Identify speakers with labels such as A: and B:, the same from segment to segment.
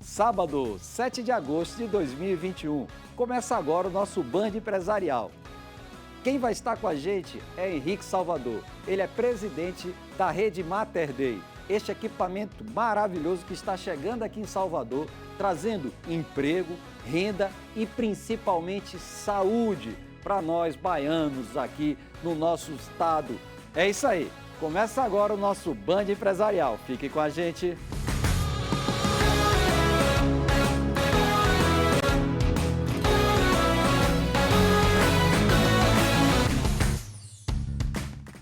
A: Sábado, 7 de agosto de 2021. Começa agora o nosso Band Empresarial. Quem vai estar com a gente é Henrique Salvador. Ele é presidente da rede Mater Dei. Este equipamento maravilhoso que está chegando aqui em Salvador, trazendo emprego, renda e principalmente saúde para nós baianos aqui no nosso estado. É isso aí. Começa agora o nosso Band Empresarial. Fique com a gente.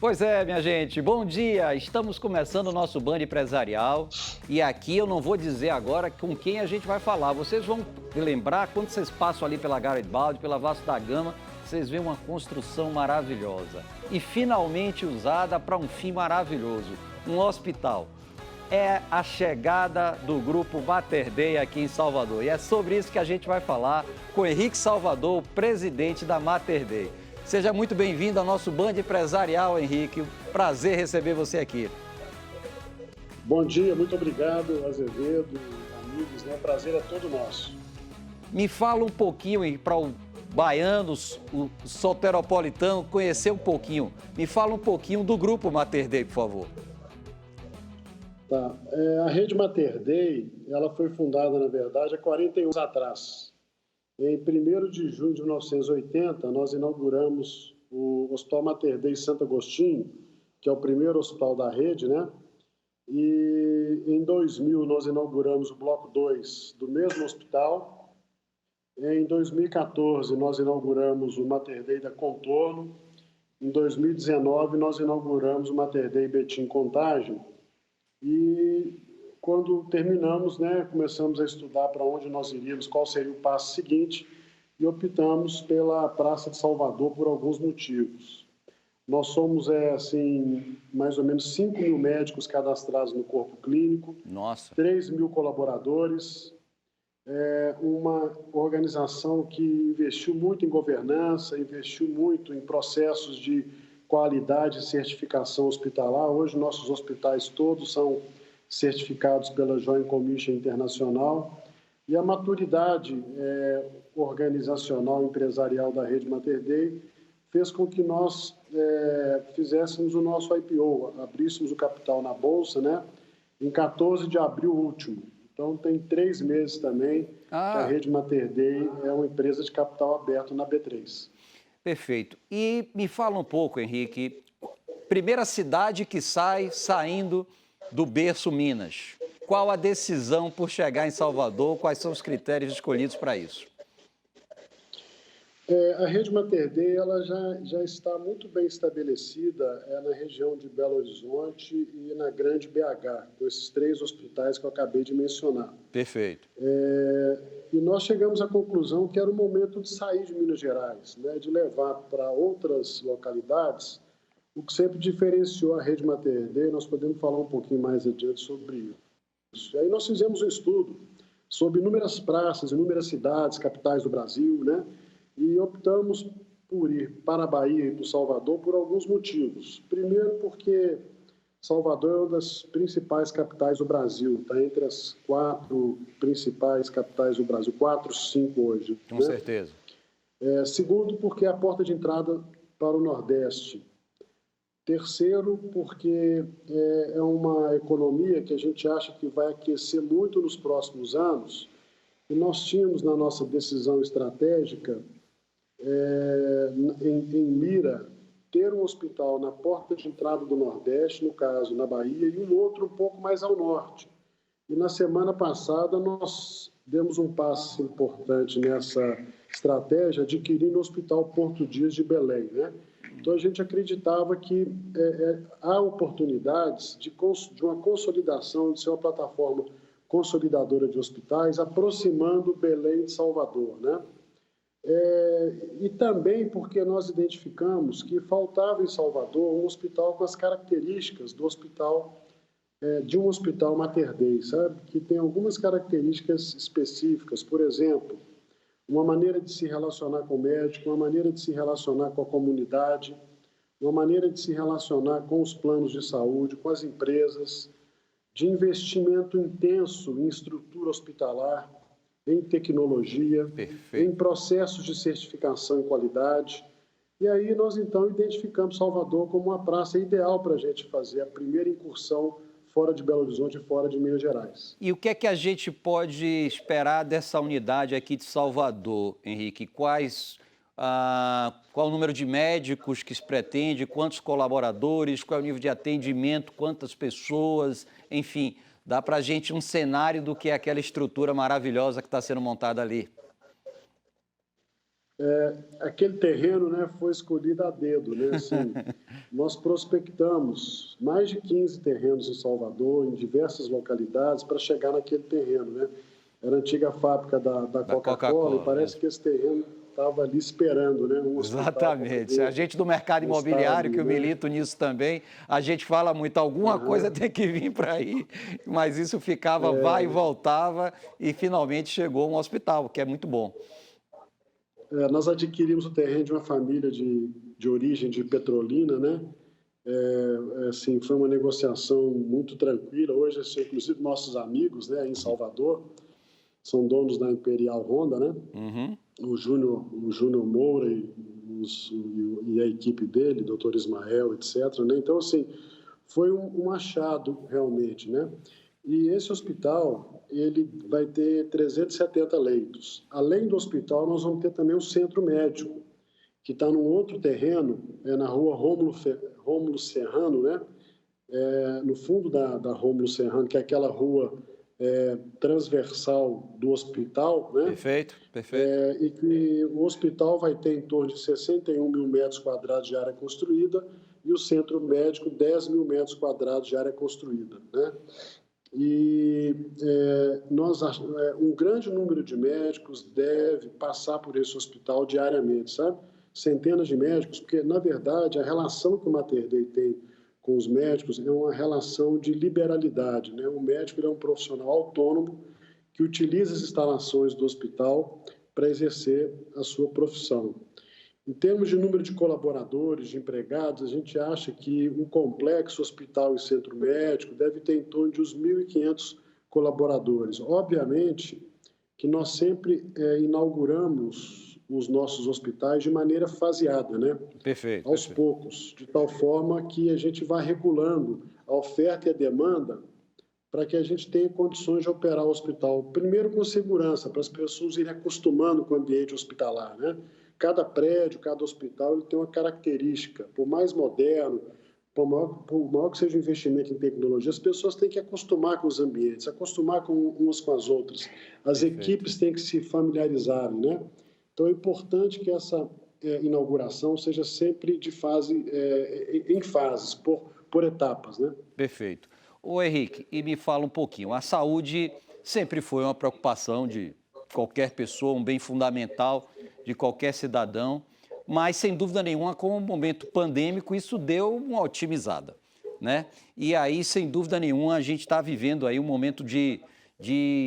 A: Pois é, minha gente, bom dia! Estamos começando o nosso Band Empresarial e aqui eu não vou dizer agora com quem a gente vai falar. Vocês vão lembrar, quando vocês passam ali pela Garibaldi, pela Vasco da Gama, vocês veem uma construção maravilhosa e finalmente usada para um fim maravilhoso, um hospital. É a chegada do grupo Mater Dei aqui em Salvador e é sobre isso que a gente vai falar com Henrique Salvador, presidente da Mater Dei. Seja muito bem-vindo ao nosso Band Empresarial, Henrique. Prazer receber você aqui.
B: Bom dia, muito obrigado, Azevedo, amigos, né? O prazer é todo nosso.
A: Me fala um pouquinho, para o baiano, o soteropolitano, conhecer um pouquinho. Me fala um pouquinho do grupo Mater Dei, por favor.
B: Tá. A rede Mater Dei, ela foi fundada, na verdade, há 41 anos atrás. Em 1º de junho de 1980, nós inauguramos o Hospital Mater Dei Santo Agostinho, que é o primeiro hospital da rede, né? E em 2000 nós inauguramos o Bloco 2 do mesmo hospital. Em 2014 nós inauguramos o Mater Dei da Contorno. Em 2019 nós inauguramos o Mater Dei Betim Contagem. E quando terminamos, né, começamos a estudar para onde nós iríamos, qual seria o passo seguinte, e optamos pela Praça de Salvador por alguns motivos. Nós somos, mais ou menos 5 mil médicos cadastrados no corpo clínico,
A: Nossa.
B: 3 mil colaboradores, uma organização que investiu muito em governança, investiu muito em processos de qualidade e certificação hospitalar. Hoje, nossos hospitais todos são certificados pela Joint Commission Internacional, e a maturidade organizacional empresarial da rede Mater Dei fez com que nós fizéssemos o nosso IPO, abríssemos o capital na Bolsa, né, em 14 de abril último. Então, tem 3 meses também que a rede Mater Dei é uma empresa de capital aberto na B3.
A: Perfeito. E me fala um pouco, Henrique, primeira cidade que saindo do berço Minas. Qual a decisão por chegar em Salvador? Quais são os critérios escolhidos para isso?
B: A rede Mater Dei ela já está muito bem estabelecida na região de Belo Horizonte e na Grande BH, com esses 3 hospitais que eu acabei de mencionar.
A: Perfeito.
B: E nós chegamos à conclusão que era o momento de sair de Minas Gerais, né, de levar para outras localidades. O que sempre diferenciou a rede Mater Dei, nós podemos falar um pouquinho mais adiante sobre isso. E aí nós fizemos um estudo sobre inúmeras praças, inúmeras cidades, capitais do Brasil, né? E optamos por ir para a Bahia e para o Salvador por alguns motivos. Primeiro, porque Salvador é uma das principais capitais do Brasil, está entre as 4 principais capitais do Brasil, 4, 5 hoje.
A: Com certeza.
B: Segundo, porque é a porta de entrada para o Nordeste. Terceiro, porque é uma economia que a gente acha que vai aquecer muito nos próximos anos. E nós tínhamos na nossa decisão estratégica, em mira, ter um hospital na porta de entrada do Nordeste, no caso, na Bahia, e um outro um pouco mais ao norte. E na semana passada nós demos um passo importante nessa estratégia, adquirindo o Hospital Porto Dias de Belém, né? Então, a gente acreditava que há oportunidades de uma consolidação, de ser uma plataforma consolidadora de hospitais, aproximando Belém de Salvador, né? E também porque nós identificamos que faltava em Salvador um hospital com as características do hospital, de um hospital Mater Dei, sabe? Que tem algumas características específicas, por exemplo, uma maneira de se relacionar com o médico, uma maneira de se relacionar com a comunidade, uma maneira de se relacionar com os planos de saúde, com as empresas, de investimento intenso em estrutura hospitalar, em tecnologia,
A: Perfeito.
B: em processos de certificação e qualidade. E aí nós, então, identificamos Salvador como uma praça ideal para a gente fazer a primeira incursão fora de Belo Horizonte e fora de Minas Gerais.
A: E o que é que a gente pode esperar dessa unidade aqui de Salvador, Henrique? Qual o número de médicos que se pretende, quantos colaboradores, qual é o nível de atendimento, quantas pessoas, enfim, dá para a gente um cenário do que é aquela estrutura maravilhosa que está sendo montada ali.
B: Aquele terreno, né, foi escolhido a dedo, né? Assim, nós prospectamos mais de 15 terrenos em Salvador, em diversas localidades, para chegar naquele terreno, né? Era a antiga fábrica da Coca-Cola, e parece que esse terreno estava ali esperando, né? Um hospital.
A: Exatamente. A gente do mercado imobiliário, que eu milito nisso também, a gente fala muito, alguma coisa tem que vir para aí, mas isso ficava, vai e voltava, e finalmente chegou um hospital, que é muito bom.
B: Nós adquirimos o terreno de uma família de origem de Petrolina, né? Assim, foi uma negociação muito tranquila. Hoje, assim, inclusive, nossos amigos, né, em Salvador, são donos da Imperial Honda, né?
A: Uhum.
B: O Júnior Moura e a equipe dele, doutor Ismael, etc., né? Então, assim, foi um achado, realmente, né? E esse hospital, ele vai ter 370 leitos. Além do hospital, nós vamos ter também um centro médico, que está num outro terreno, na rua Rômulo Serrano, né? No fundo da Rômulo Serrano, que é aquela rua transversal do hospital, né?
A: Perfeito, perfeito.
B: E que o hospital vai ter em torno de 61 mil metros quadrados de área construída e o centro médico 10 mil metros quadrados de área construída, né? E um grande número de médicos deve passar por esse hospital diariamente, sabe? Centenas de médicos, porque, na verdade, a relação que o Mater Dei tem com os médicos é uma relação de liberalidade, né? O médico é um profissional autônomo que utiliza as instalações do hospital para exercer a sua profissão. Em termos de número de colaboradores, de empregados, a gente acha que um complexo hospital e centro médico deve ter em torno de uns 1.500 colaboradores. Obviamente que nós sempre inauguramos os nossos hospitais de maneira faseada, né?
A: Perfeito.
B: Aos poucos, de tal forma que a gente vai regulando a oferta e a demanda para que a gente tenha condições de operar o hospital. Primeiro com segurança, para as pessoas irem acostumando com o ambiente hospitalar, né? Cada prédio, cada hospital, ele tem uma característica. Por mais moderno, por maior que seja o investimento em tecnologia, as pessoas têm que acostumar com os ambientes, acostumar umas com as outras. As equipes têm que se familiarizarem, né? Então, é importante que essa inauguração seja sempre em fases, por etapas, né?
A: Perfeito. Ô Henrique, e me fala um pouquinho, a saúde sempre foi uma preocupação de qualquer pessoa, um bem fundamental de qualquer cidadão, mas sem dúvida nenhuma, com o momento pandêmico, isso deu uma otimizada, né? E aí, sem dúvida nenhuma, a gente está vivendo aí um momento de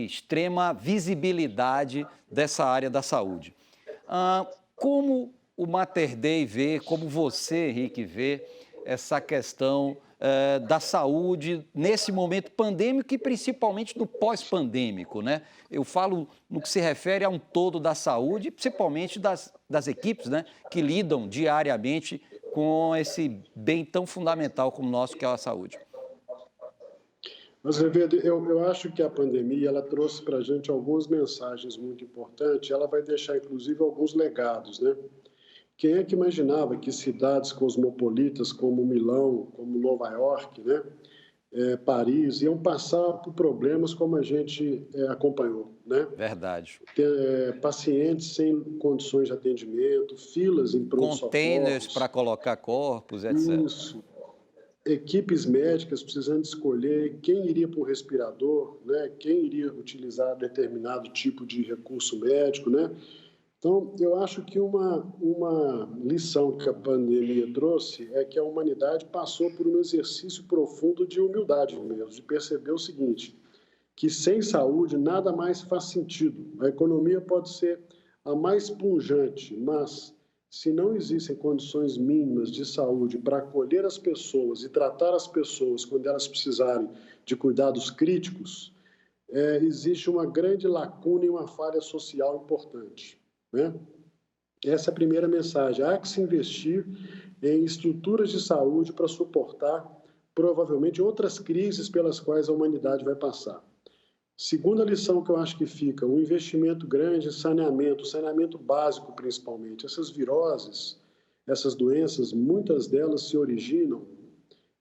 A: extrema visibilidade dessa área da saúde. Como o Mater Dei vê, como você, Henrique, vê essa questão da saúde nesse momento pandêmico e principalmente no pós-pandêmico, né? Eu falo no que se refere a um todo da saúde, principalmente das equipes, né, que lidam diariamente com esse bem tão fundamental como o nosso, que é a saúde.
B: Mas, Revedo, eu acho que a pandemia ela trouxe para a gente algumas mensagens muito importantes, ela vai deixar, inclusive, alguns legados, né? Quem é que imaginava que cidades cosmopolitas como Milão, como Nova York, né, Paris, iam passar por problemas como a gente acompanhou, né?
A: Verdade.
B: Pacientes sem condições de atendimento, filas em pronto-socorros.
A: Containers para colocar corpos, etc.
B: Isso. Equipes médicas precisando escolher quem iria para o respirador, né? Quem iria utilizar determinado tipo de recurso médico, né? Então, eu acho que uma lição que a pandemia trouxe é que a humanidade passou por um exercício profundo de humildade mesmo, de perceber o seguinte, que sem saúde nada mais faz sentido. A economia pode ser a mais pujante, mas se não existem condições mínimas de saúde para acolher as pessoas e tratar as pessoas quando elas precisarem de cuidados críticos, existe uma grande lacuna e uma falha social importante, né? Essa é a primeira mensagem. Há que se investir em estruturas de saúde para suportar, provavelmente, outras crises pelas quais a humanidade vai passar. Segunda lição que eu acho que fica, um investimento grande em saneamento básico principalmente. Essas viroses, essas doenças, muitas delas se originam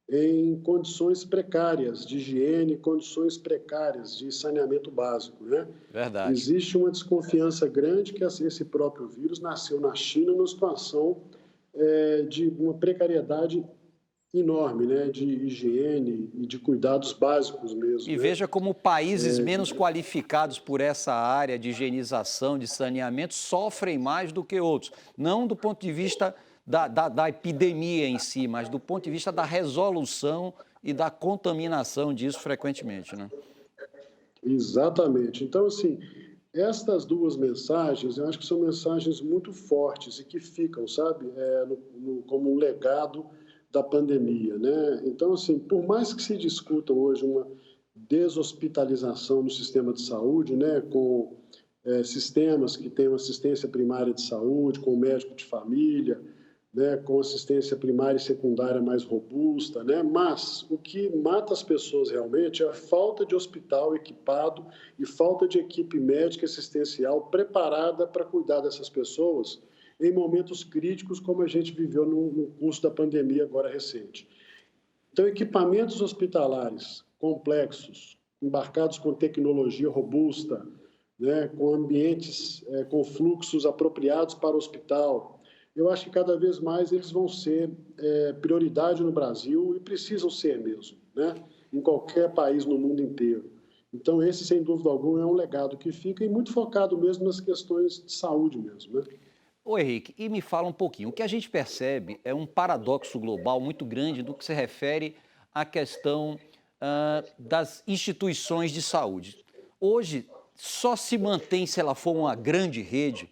B: em condições precárias de higiene, condições precárias de saneamento básico, né?
A: Verdade.
B: Existe uma desconfiança grande que esse próprio vírus nasceu na China numa situação de uma precariedade enorme, né? De higiene e de cuidados básicos mesmo,
A: E
B: né?
A: veja como países menos qualificados por essa área de higienização, de saneamento, sofrem mais do que outros. Não do ponto de vista da epidemia em si, mas do ponto de vista da resolução e da contaminação disso frequentemente, né?
B: Exatamente. Então, assim, estas duas mensagens, eu acho que são mensagens muito fortes e que ficam, sabe, como um legado da pandemia, né? Então, assim, por mais que se discuta hoje uma deshospitalização no sistema de saúde, né, com sistemas que têm uma assistência primária de saúde, com médico de família, né, com assistência primária e secundária mais robusta, né? Mas o que mata as pessoas realmente é a falta de hospital equipado e falta de equipe médica assistencial preparada para cuidar dessas pessoas em momentos críticos como a gente viveu no curso da pandemia agora recente. Então, equipamentos hospitalares complexos, embarcados com tecnologia robusta, né, com ambientes, com fluxos apropriados para o hospital, eu acho que cada vez mais eles vão ser prioridade no Brasil e precisam ser mesmo, né? Em qualquer país no mundo inteiro. Então, esse, sem dúvida alguma, é um legado que fica e muito focado mesmo nas questões de saúde mesmo, né?
A: Ô Henrique, e me fala um pouquinho, o que a gente percebe é um paradoxo global muito grande no que se refere à questão das instituições de saúde. Hoje, só se mantém se ela for uma grande rede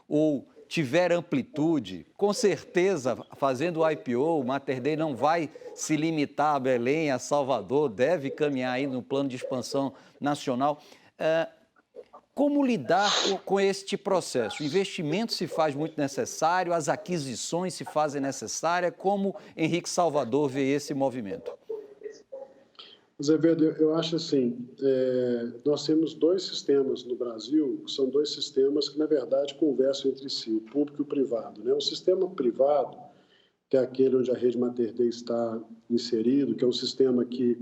A: ou tiver amplitude, com certeza, fazendo o IPO, o Mater Dei não vai se limitar a Belém, a Salvador, deve caminhar aí no plano de expansão nacional. Como lidar com este processo? O investimento se faz muito necessário, as aquisições se fazem necessárias. Como Henrique Salvador vê esse movimento?
B: Azevedo, eu acho assim, nós temos dois sistemas no Brasil, que são dois sistemas que, na verdade, conversam entre si, o público e o privado, né? O sistema privado, que é aquele onde a rede Mater Dei está inserido, que é um sistema que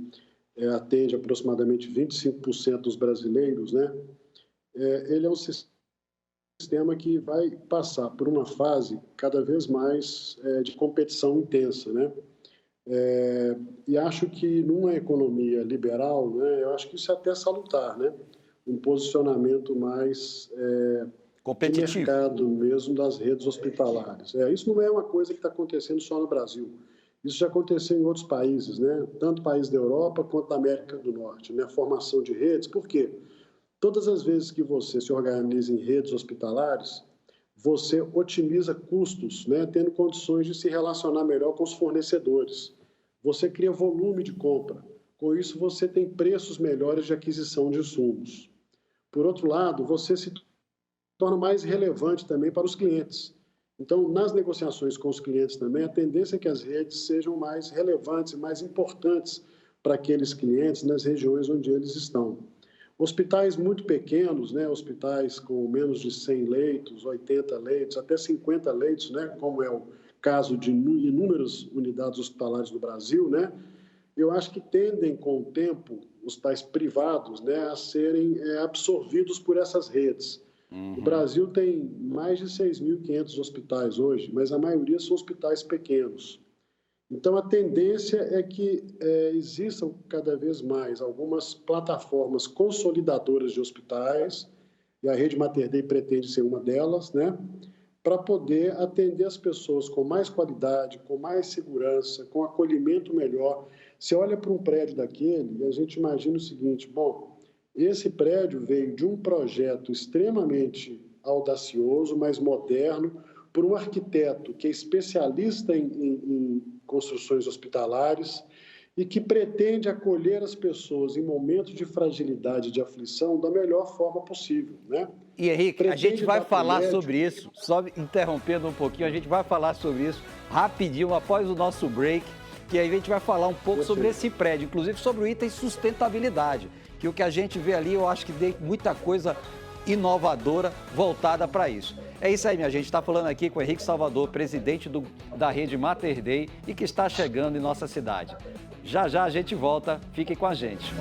B: atende aproximadamente 25% dos brasileiros, né? Ele é um sistema que vai passar por uma fase cada vez mais de competição intensa, né? E acho que numa economia liberal, né, eu acho que isso é até salutar, né? Um posicionamento mais de
A: Competitivo.
B: mercado mesmo das redes hospitalares. Isso não é uma coisa que está acontecendo só no Brasil. Isso já aconteceu em outros países, né? Tanto países da Europa quanto da América do Norte, né? A formação de redes. Por quê? Todas as vezes que você se organiza em redes hospitalares, você otimiza custos, né? Tendo condições de se relacionar melhor com os fornecedores. Você cria volume de compra. Com isso, você tem preços melhores de aquisição de insumos. Por outro lado, você se torna mais relevante também para os clientes. Então, nas negociações com os clientes também, a tendência é que as redes sejam mais relevantes e mais importantes para aqueles clientes nas regiões onde eles estão. Hospitais muito pequenos, né, hospitais com menos de 100 leitos, 80 leitos, até 50 leitos, né, como é o caso de inúmeras unidades hospitalares no Brasil, né, eu acho que tendem, com o tempo, hospitais privados, né, a serem absorvidos por essas redes. O Brasil tem mais de 6.500 hospitais hoje, mas a maioria são hospitais pequenos. Então, a tendência é que existam cada vez mais algumas plataformas consolidadoras de hospitais, e a rede Mater Dei pretende ser uma delas, né? Para poder atender as pessoas com mais qualidade, com mais segurança, com acolhimento melhor. Você olha para um prédio daquele e a gente imagina o seguinte, bom, esse prédio veio de um projeto extremamente audacioso, mas moderno, por um arquiteto que é especialista em construções hospitalares e que pretende acolher as pessoas em momentos de fragilidade e de aflição da melhor forma possível, né?
A: E, Henrique, a gente vai falar
B: médico...
A: sobre isso, só interrompendo um pouquinho, a gente vai falar sobre isso rapidinho após o nosso break, que aí a gente vai falar um pouco sobre esse prédio, inclusive sobre o item sustentabilidade, que o que a gente vê ali, eu acho que tem muita coisa inovadora voltada para isso. É isso aí, minha gente. Está falando aqui com o Henrique Salvador, presidente da rede Mater Dei e que está chegando em nossa cidade. Já já a gente volta. Fiquem com a gente.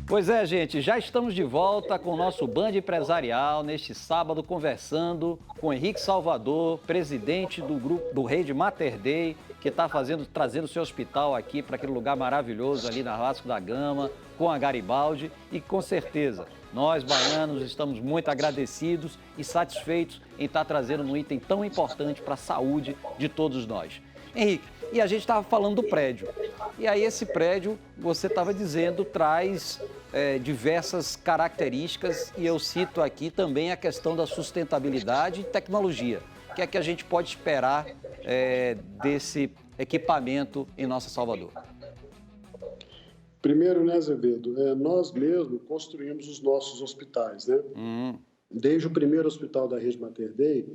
A: Pois é, gente, já estamos de volta com o nosso Band Empresarial neste sábado, conversando com Henrique Salvador, presidente do grupo do Rede Mater Dei, que está trazendo o seu hospital aqui para aquele lugar maravilhoso ali na Vasco da Gama, com a Garibaldi, e com certeza nós, baianos, estamos muito agradecidos e satisfeitos em estar trazendo um item tão importante para a saúde de todos nós. Henrique, e a gente estava falando do prédio. E aí esse prédio, você estava dizendo, traz diversas características e eu cito aqui também a questão da sustentabilidade e tecnologia. O que é que a gente pode esperar desse equipamento em nossa Salvador?
B: Primeiro, né, Azevedo, nós mesmos construímos os nossos hospitais, né? Desde o primeiro hospital da Rede Mater Dei,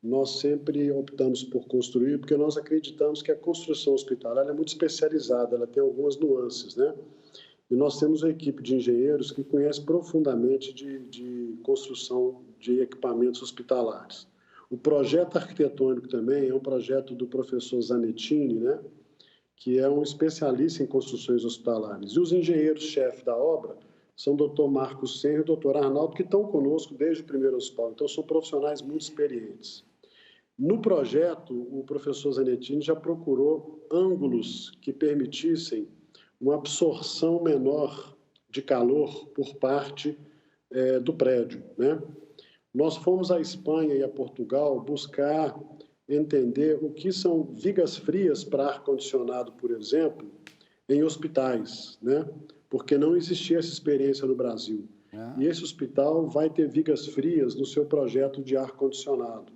B: nós sempre optamos por construir, porque nós acreditamos que a construção hospitalar é muito especializada, ela tem algumas nuances, né? E nós temos uma equipe de engenheiros que conhece profundamente de construção de equipamentos hospitalares. O projeto arquitetônico também é um projeto do professor Zanettini, né? Que é um especialista em construções hospitalares. E os engenheiros-chefe da obra são o Dr. Marcos Senra e o Dr. Arnaldo, que estão conosco desde o primeiro hospital. Então, são profissionais muito experientes. No projeto, o professor Zanettini já procurou ângulos que permitissem uma absorção menor de calor por parte do prédio, né? Nós fomos à Espanha e a Portugal buscar entender o que são vigas frias para ar-condicionado, por exemplo, em hospitais, né? Porque não existia essa experiência no Brasil. E esse hospital vai ter vigas frias no seu projeto de ar-condicionado.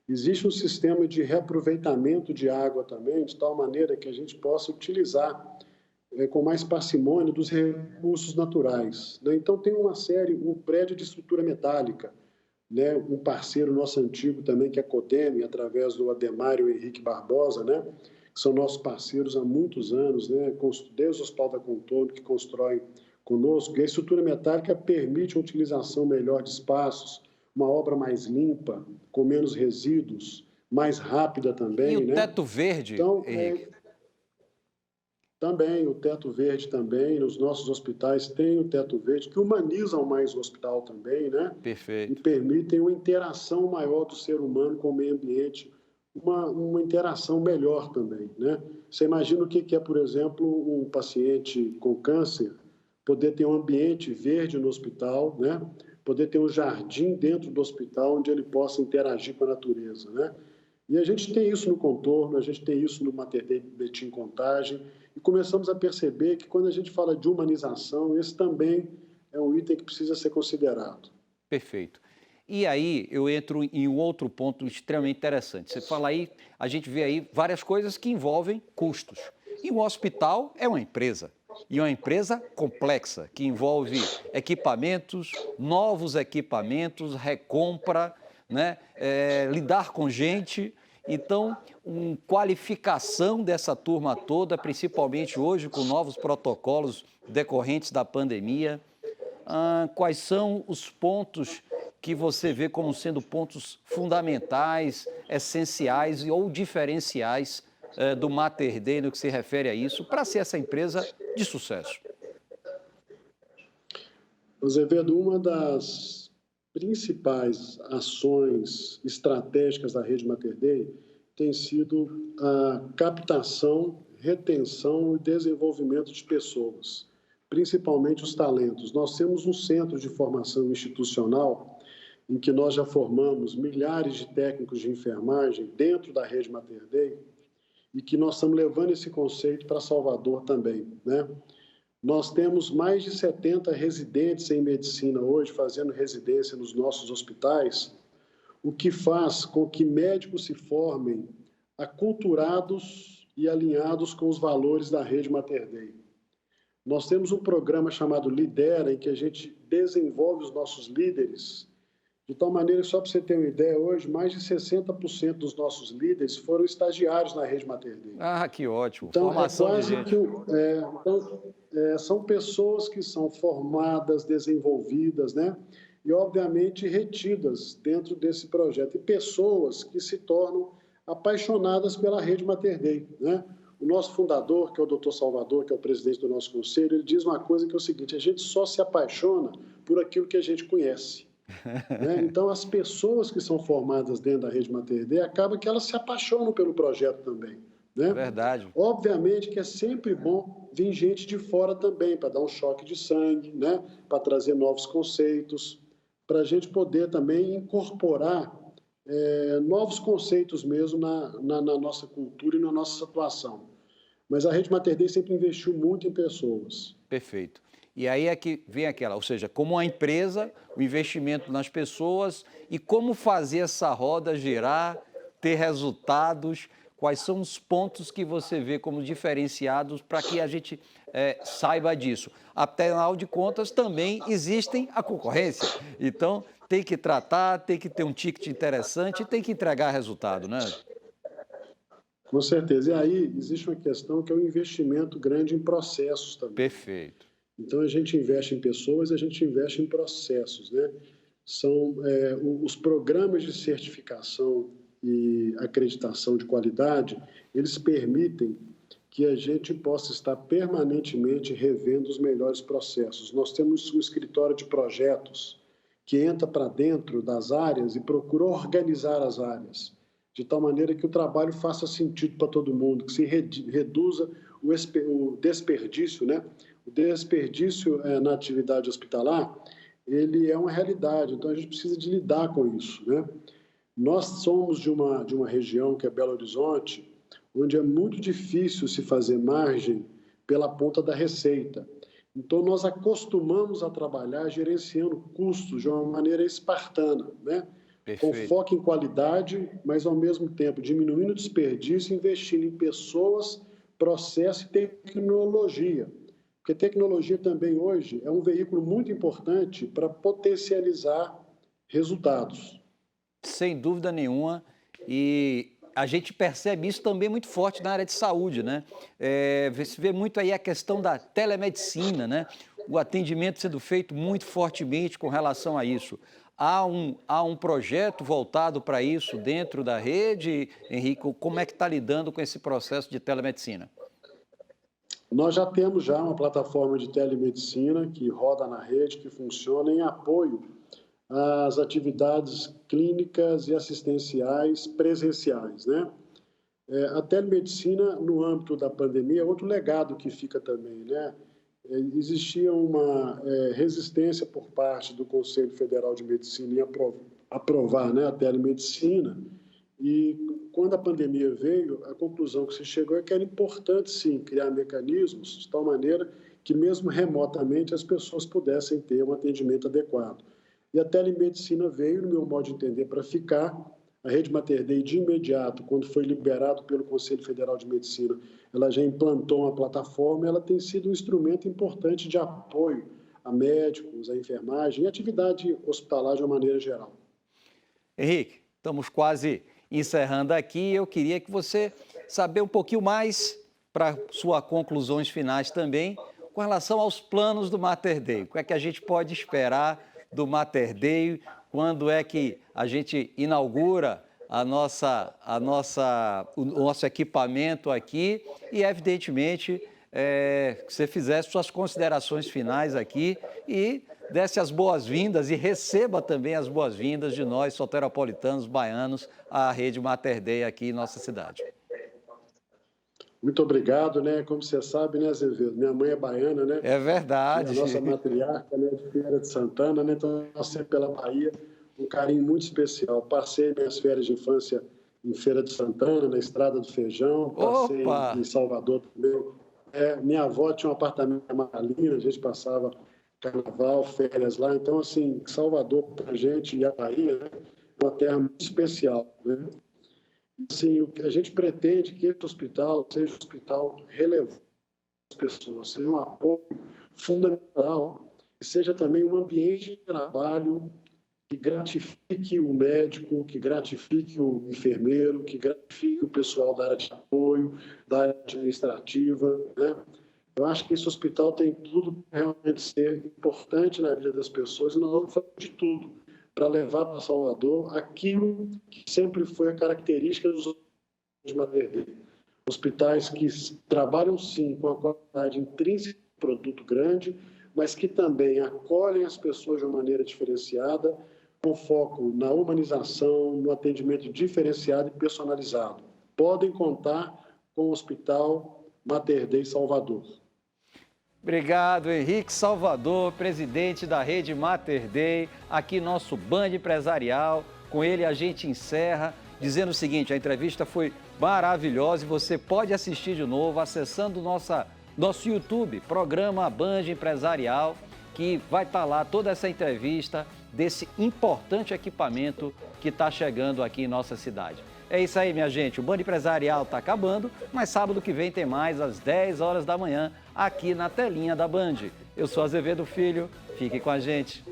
B: Existe um sistema de reaproveitamento de água também, de tal maneira que a gente possa utilizar com mais parcimônia dos recursos naturais, né? Então, tem uma série, um prédio de estrutura metálica, né? Um parceiro nosso antigo também, que é a Codeme, através do Ademário Henrique Barbosa, né? Que são nossos parceiros há muitos anos, né? Desde o Hospital da Contorno, que constrói conosco. E a estrutura metálica permite uma utilização melhor de espaços, uma obra mais limpa, com menos resíduos, mais rápida também.
A: E o
B: né?
A: teto verde,
B: então,
A: Henrique?
B: Também, o teto verde também, nos nossos hospitais tem o teto verde, que humanizam mais o hospital também, né?
A: Perfeito.
B: E permitem uma interação maior do ser humano com o meio ambiente, uma interação melhor também, né? Você imagina o que é, por exemplo, um paciente com câncer poder ter um ambiente verde no hospital, né? Poder ter um jardim dentro do hospital onde ele possa interagir com a natureza, né? E a gente tem isso no Contorno, a gente tem isso no Mater Dei Betim Contagem, e começamos a perceber que quando a gente fala de humanização, esse também é um item que precisa ser considerado.
A: Perfeito. E aí eu entro em um outro ponto extremamente interessante. Você fala aí, a gente vê aí várias coisas que envolvem custos. E um hospital é uma empresa. E uma empresa complexa, que envolve equipamentos, novos equipamentos, recompra, né? Lidar com gente. Então, qualificação dessa turma toda, principalmente hoje com novos protocolos decorrentes da pandemia. Quais são os pontos que você vê como sendo pontos fundamentais, essenciais ou diferenciais do Mater Dei no que se refere a isso, para ser essa empresa de sucesso?
B: Azevedo, uma das principais ações estratégicas da Rede Mater Dei tem sido a captação, retenção e desenvolvimento de pessoas, principalmente os talentos. Nós temos um centro de formação institucional em que nós já formamos milhares de técnicos de enfermagem dentro da Rede Mater Dei e que nós estamos levando esse conceito para Salvador também, né? Nós temos mais de 70 residentes em medicina hoje, fazendo residência nos nossos hospitais, o que faz com que médicos se formem aculturados e alinhados com os valores da rede Mater Dei. Nós temos um programa chamado Lidera, em que a gente desenvolve os nossos líderes, de tal maneira que, só para você ter uma ideia, hoje mais de 60% dos nossos líderes foram estagiários na rede Mater Dei.
A: Ah, que ótimo.
B: Então,
A: Formação
B: é quase
A: de gente.
B: são pessoas que são formadas, desenvolvidas, né? E, obviamente, retidas dentro desse projeto. E pessoas que se tornam apaixonadas pela rede Mater Dei, né? O nosso fundador, que é o Dr. Salvador, que é o presidente do nosso conselho, ele diz uma coisa que é o seguinte: a gente só se apaixona por aquilo que a gente conhece. Né? Então, as pessoas que são formadas dentro da rede Mater Dei, acaba que elas se apaixonam pelo projeto também. Né?
A: É verdade.
B: Obviamente que é sempre bom vir gente de fora também, para dar um choque de sangue, né? Para trazer novos conceitos, para a gente poder também incorporar novos conceitos mesmo na nossa cultura e na nossa atuação. Mas a rede Mater Dei sempre investiu muito em pessoas.
A: Perfeito. E aí é que vem aquela, ou seja, como a empresa, o investimento nas pessoas e como fazer essa roda girar, ter resultados, quais são os pontos que você vê como diferenciados para que a gente saiba disso. Afinal de contas, também existem a concorrência. Então, tem que tratar, tem que ter um ticket interessante e tem que entregar resultado, né?
B: Com certeza. E aí existe uma questão que é o investimento grande em processos também.
A: Perfeito.
B: Então, a gente investe em pessoas, a gente investe em processos, né? São os programas de certificação e acreditação de qualidade, eles permitem que a gente possa estar permanentemente revendo os melhores processos. Nós temos um escritório de projetos que entra para dentro das áreas e procura organizar as áreas, de tal maneira que o trabalho faça sentido para todo mundo, que se reduza o desperdício, né? O desperdício na atividade hospitalar, ele é uma realidade, então a gente precisa de lidar com isso, né? Nós somos de uma região que é Belo Horizonte, onde é muito difícil se fazer margem pela ponta da receita. Então, nós acostumamos a trabalhar gerenciando custos de uma maneira espartana, né? Com foco em qualidade, mas, ao mesmo tempo, diminuindo o desperdício, investindo em pessoas, processo e tecnologia. Porque tecnologia também, hoje, é um veículo muito importante para potencializar resultados.
A: Sem dúvida nenhuma. E a gente percebe isso também muito forte na área de saúde, né? Você vê muito aí a questão da telemedicina, né? O atendimento sendo feito muito fortemente com relação a isso. Há um projeto voltado para isso dentro da rede, Henrique? Como é que está lidando com esse processo de telemedicina?
B: Nós já temos uma plataforma de telemedicina que roda na rede, que funciona em apoio às atividades clínicas e assistenciais presenciais, né? A telemedicina, no âmbito da pandemia, é outro legado que fica também, né? Existia uma resistência por parte do Conselho Federal de Medicina em aprovar, né, a telemedicina, e quando a pandemia veio, a conclusão que se chegou é que era importante, sim, criar mecanismos de tal maneira que, mesmo remotamente, as pessoas pudessem ter um atendimento adequado. E a telemedicina veio, no meu modo de entender, para ficar. A rede Mater Dei, de imediato, quando foi liberado pelo Conselho Federal de Medicina, ela já implantou uma plataforma, ela tem sido um instrumento importante de apoio a médicos, a enfermagem e atividade hospitalar de uma maneira geral.
A: Henrique, estamos quase encerrando aqui. Eu queria que você saber um pouquinho mais, para suas conclusões finais também, com relação aos planos do Mater Dei. O que é que a gente pode esperar do Mater Dei? Quando é que a gente inaugura o nosso equipamento aqui? E, evidentemente, que você fizesse suas considerações finais aqui e desse as boas-vindas e receba também as boas-vindas de nós, soteropolitanos, baianos, à rede Mater Dei aqui em nossa cidade.
B: Muito obrigado, né? Como você sabe, né, Azevedo? Minha mãe é baiana, né?
A: É verdade.
B: E a nossa matriarca, né, de Feira de Santana, né? Então, nós sempre pela Bahia, um carinho muito especial. Passei minhas férias de infância em Feira de Santana, na Estrada do Feijão, passei em Salvador também, Minha avó tinha um apartamento em Malinha, a gente passava carnaval, férias lá. Então, assim, Salvador, para a gente, e a Bahia, né, é uma terra muito especial, né? Assim, o que a gente pretende que esse hospital seja um hospital relevante para as pessoas, seja um apoio fundamental, e seja também um ambiente de trabalho que gratifique o médico, que gratifique o enfermeiro, que gratifique o pessoal da área de apoio, da área administrativa, né? Eu acho que esse hospital tem tudo para realmente ser importante na vida das pessoas e nós vamos fazer de tudo para levar para Salvador aquilo que sempre foi a característica dos hospitais de Mater Dei. Hospitais que trabalham, sim, com a qualidade intrínseca do produto grande, mas que também acolhem as pessoas de uma maneira diferenciada, com foco na humanização, no atendimento diferenciado e personalizado. Podem contar com o Hospital Mater Dei Salvador.
A: Obrigado, Henrique Salvador, presidente da Rede Mater Dei, aqui nosso Band Empresarial. Com ele a gente encerra dizendo o seguinte: a entrevista foi maravilhosa e você pode assistir de novo acessando nosso YouTube, programa Band Empresarial, que vai estar lá toda essa entrevista desse importante equipamento que está chegando aqui em nossa cidade. É isso aí, minha gente. O Band Empresarial está acabando, mas sábado que vem tem mais às 10 horas da manhã aqui na telinha da Band. Eu sou Azevedo Filho, fique com a gente.